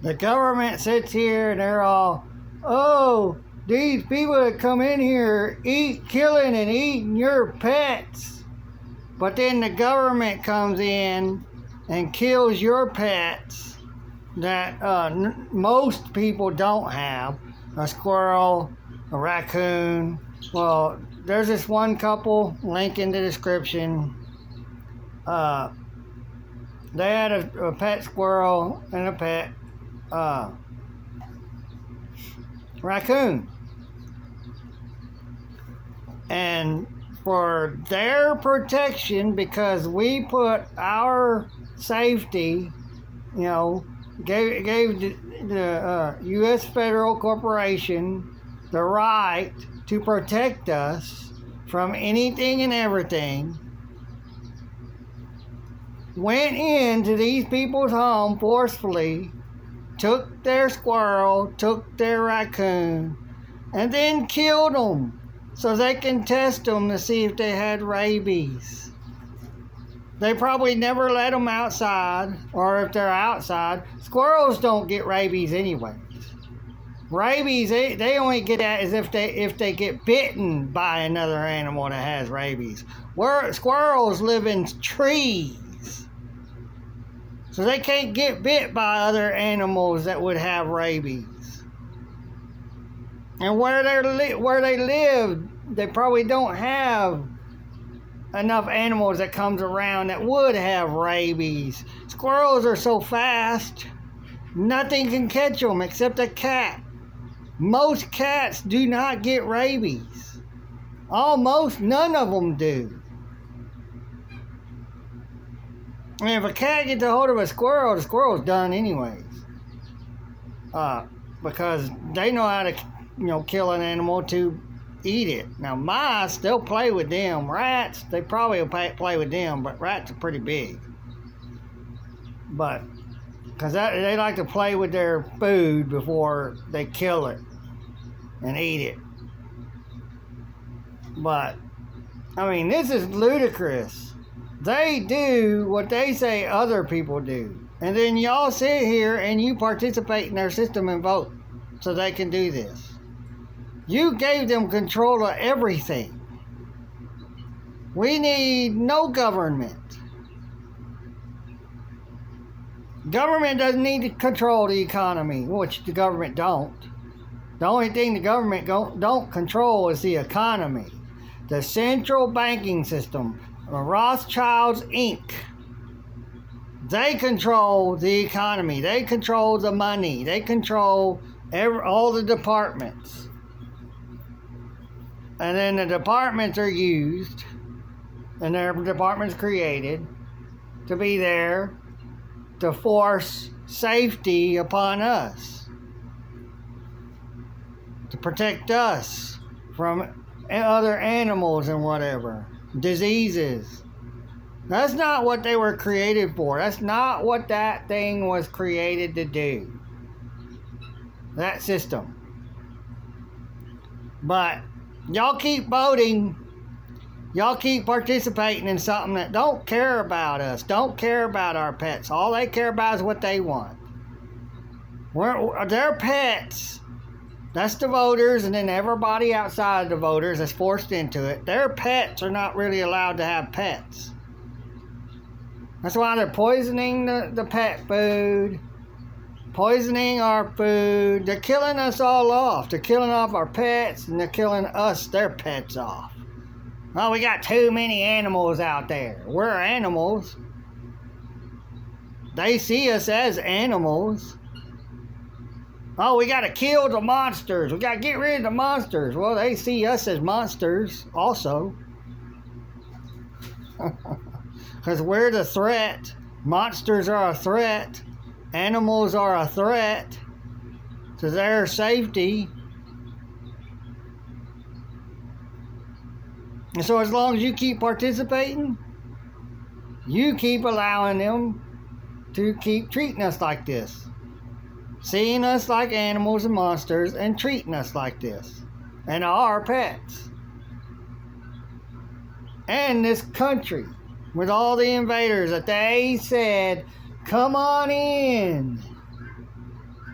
The government sits here and they're all, oh, these people that come in here killing and eating your pets. But then the government comes in and kills your pets that most people don't have. A squirrel, a raccoon. Well, there's this one couple, link in the description. They had a pet squirrel and a pet raccoon. And for their protection, because we put our safety, gave the U.S. federal corporation the right to protect us from anything and everything, went into these people's home forcefully, took their squirrel, took their raccoon, and then killed them so they can test them to see if they had rabies. They probably never let them outside, or if they're outside, squirrels don't get rabies anyways. Rabies, they only get that as if they get bitten by another animal that has rabies. Squirrels live in trees, so they can't get bit by other animals that would have rabies. And where they live, they probably don't have enough animals that comes around that would have rabies. Squirrels are so fast, nothing can catch them except a cat. Most cats do not get rabies. Almost none of them do. I mean, if a cat gets a hold of a squirrel, the squirrel's done anyways. Because they know how to, kill an animal to eat it. Now, mice, they'll play with them. Rats, they probably will play with them, but rats are pretty big. But, because they like to play with their food before they kill it and eat it. But, I mean, this is ludicrous. They do what they say other people do. And then y'all sit here and you participate in their system and vote so they can do this. You gave them control of everything. We need no government. Government doesn't need to control the economy, which the government don't. The only thing the government don't control is the economy. The central banking system, Rothschilds Inc. They control the economy. They control the money. They control all the departments. And then the departments are used, and their departments created to be there to force safety upon us, to protect us from other animals and whatever, diseases. That's not what they were created for. That's not what that thing was created to do. That system. But y'all keep voting. Y'all keep participating in something that don't care about us, don't care about our pets. All they care about is what they want. Their pets, that's the voters, and then everybody outside the voters that's forced into it. Their pets are not really allowed to have pets. That's why they're poisoning the pet food, poisoning our food. They're killing us all off. They're killing off our pets, and they're killing us, their pets, off. Oh, we got too many animals out there. We're animals. They see us as animals. Oh, we got to kill the monsters. We got to get rid of the monsters. Well, they see us as monsters also. Because we're the threat. Monsters are a threat. Animals are a threat to their safety. And so as long as you keep participating, you keep allowing them to keep treating us like this. Seeing us like animals and monsters and treating us like this. And our pets. And this country, with all the invaders that they said, come on in.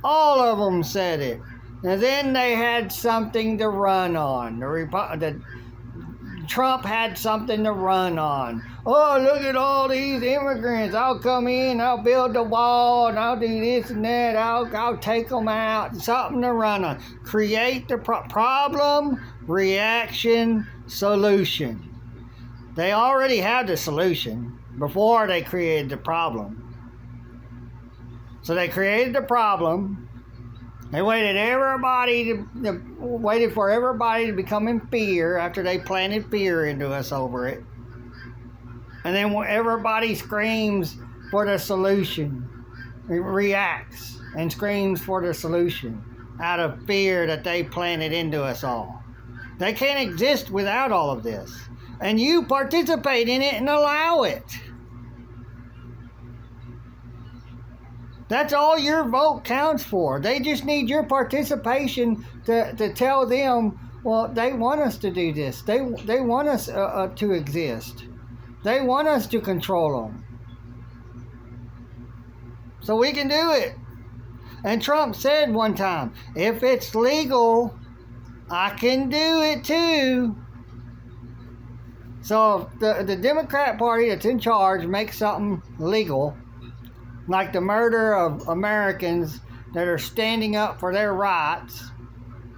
All of them said it. And then they had something to run on. Trump had something to run on. Oh, look at all these immigrants. I'll come in, I'll build the wall, and I'll do this and that. I'll take them out. Something to run on. Create the problem, reaction, solution. They already had the solution before they created the problem. So they created the problem. They waited for everybody to become in fear after they planted fear into us over it. And then everybody screams for the solution. It reacts and screams for the solution out of fear that they planted into us all. They can't exist without all of this. And you participate in it and allow it. That's all your vote counts for. They just need your participation to tell them, well, they want us to do this. They want us to exist. They want us to control them. So we can do it. And Trump said one time, if it's legal, I can do it too. So if the Democrat Party that's in charge makes something legal, like the murder of Americans that are standing up for their rights,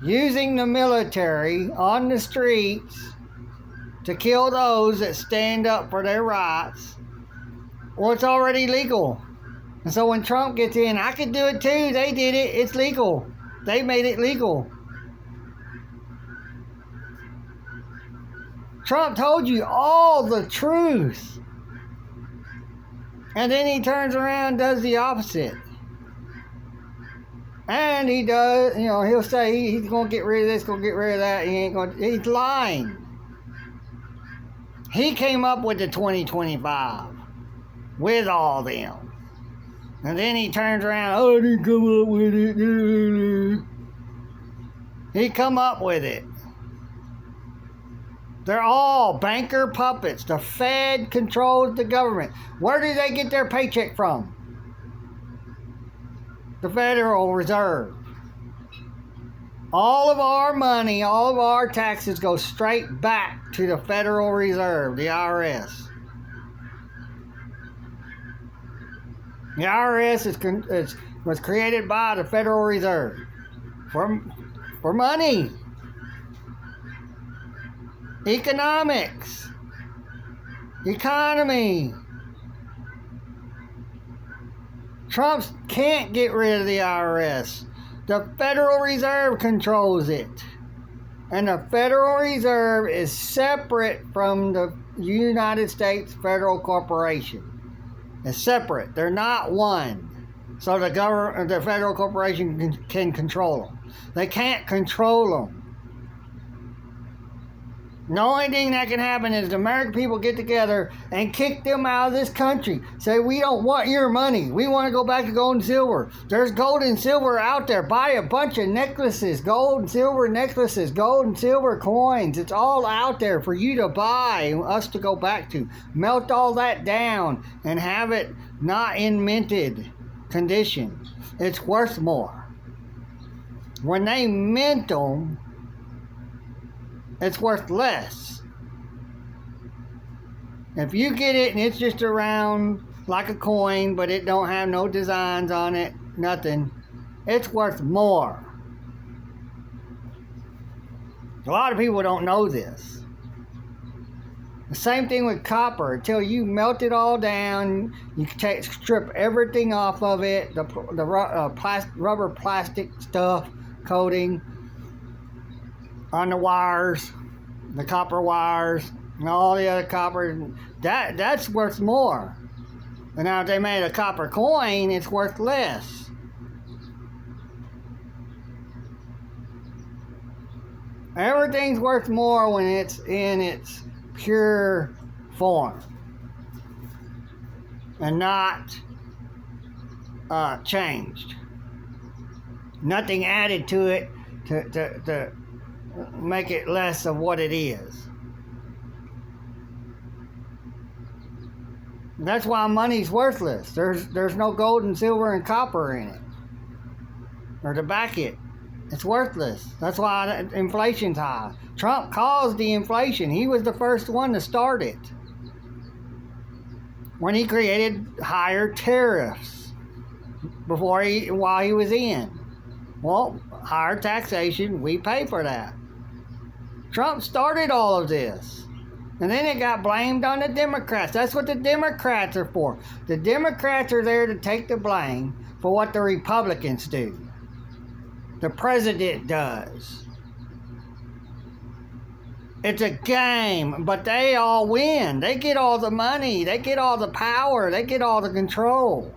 using the military on the streets to kill those that stand up for their rights, well, it's already legal. And so when Trump gets in, I could do it too. They did it. It's legal. They made it legal. Trump told you all the truth. And then he turns around and does the opposite. And he does, he'll say he's going to get rid of this, going to get rid of that. He's lying. He came up with the 2025 with all them. And then he turns around, I didn't come up with it. He come up with it. They're all banker puppets. The Fed controls the government. Where do they get their paycheck from? The Federal Reserve. All of our money, all of our taxes go straight back to the Federal Reserve, the IRS. The IRS was created by the Federal Reserve for money. Economics. Economy. Trump can't get rid of the IRS. The Federal Reserve controls it. And the Federal Reserve is separate from the United States Federal Corporation. It's separate. They're not one. So the Federal Corporation can control them. They can't control them. The only thing that can happen is the American people get together and kick them out of this country. Say, we don't want your money. We want to go back to gold and silver. There's gold and silver out there. Buy a bunch of necklaces, gold and silver necklaces, gold and silver coins. It's all out there for you to buy and us to go back to. Melt all that down and have it not in minted condition. It's worth more. When they mint them, it's worth less. If you get it and it's just around like a coin, but it don't have no designs on it, nothing, it's worth more. A lot of people don't know this. The same thing with copper. Until you melt it all down, you can strip everything off of it, the rubber plastic stuff, coating on the wires, the copper wires, and all the other copper. That's worth more. And now if they made a copper coin, it's worth less. Everything's worth more when it's in its pure form and not changed. Nothing added to it to make it less of what it is. That's why money's worthless. There's no gold and silver and copper in it. or to back it. It's worthless. That's why inflation's high. Trump caused the inflation. He was the first one to start it when he created higher tariffs while he was in. Well, higher taxation, we pay for that. Trump started all of this. And then it got blamed on the Democrats. That's what the Democrats are for. The Democrats are there to take the blame for what the Republicans do. The president does. It's a game, but they all win. They get all the money. They get all the power. They get all the control.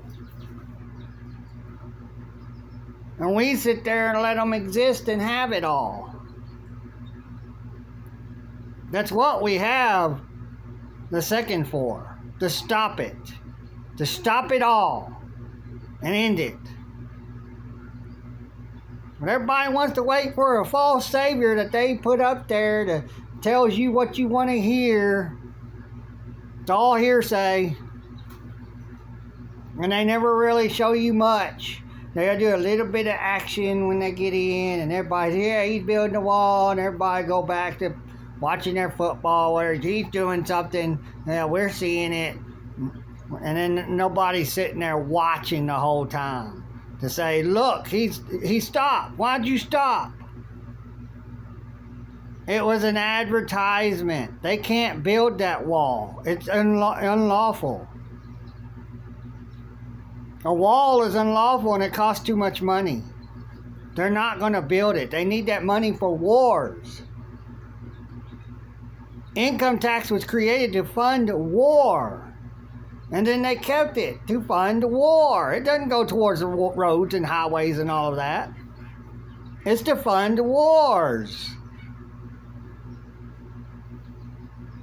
And we sit there and let them exist and have it all. That's what we have the second for. To stop it. To stop it all. And end it. But everybody wants to wait for a false savior that they put up there that tells you what you want to hear. It's all hearsay. And they never really show you much. They'll do a little bit of action when they get in, and everybody's, yeah, he's building a wall, and everybody go back to watching their football, or he's doing something, yeah, we're seeing it. And then nobody's sitting there watching the whole time to say, look, he stopped. Why'd you stop? It was an advertisement. They can't build that wall. It's unlawful. A wall is unlawful and it costs too much money. They're not going to build it. They need that money for wars. Income tax was created to fund war. And then they kept it to fund war. It doesn't go towards the roads and highways and all of that. It's to fund wars.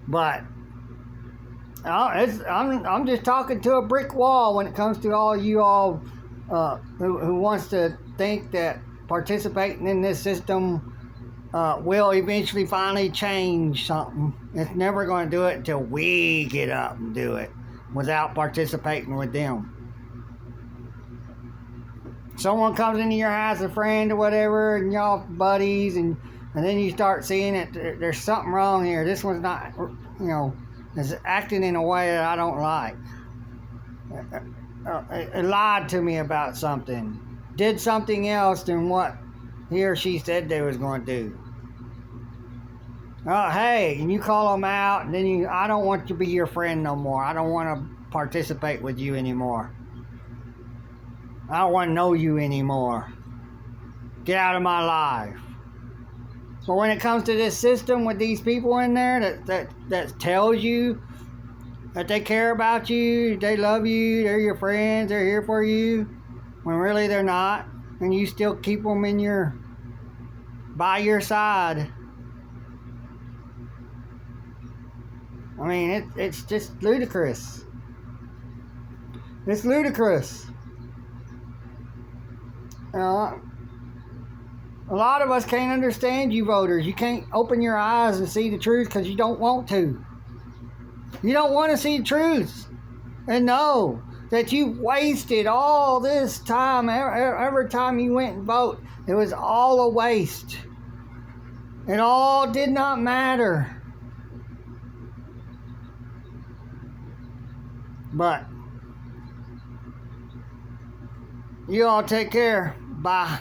But I'm just talking to a brick wall when it comes to all you all who wants to think that participating in this system will eventually finally change something. It's never going to do it until we get up and do it without participating with them. Someone comes into your house, a friend or whatever, and y'all buddies, and then you start seeing that there's something wrong here. This one's not, is acting in a way that I don't like. It lied to me about something. Did something else than what he or she said they was going to do. Oh, hey, and you call them out, and then I don't want to be your friend no more. I don't want to participate with you anymore. I don't want to know you anymore. Get out of my life. But when it comes to this system with these people in there that tells you that they care about you, they love you, they're your friends, they're here for you, when really they're not, and you still keep them by your side. I mean, it's just ludicrous. It's ludicrous. A lot of us can't understand you voters. You can't open your eyes and see the truth because you don't want to. You don't want to see the truth and know that you wasted all this time. Every time you went and vote, it was all a waste. It all did not matter. But you all take care. Bye.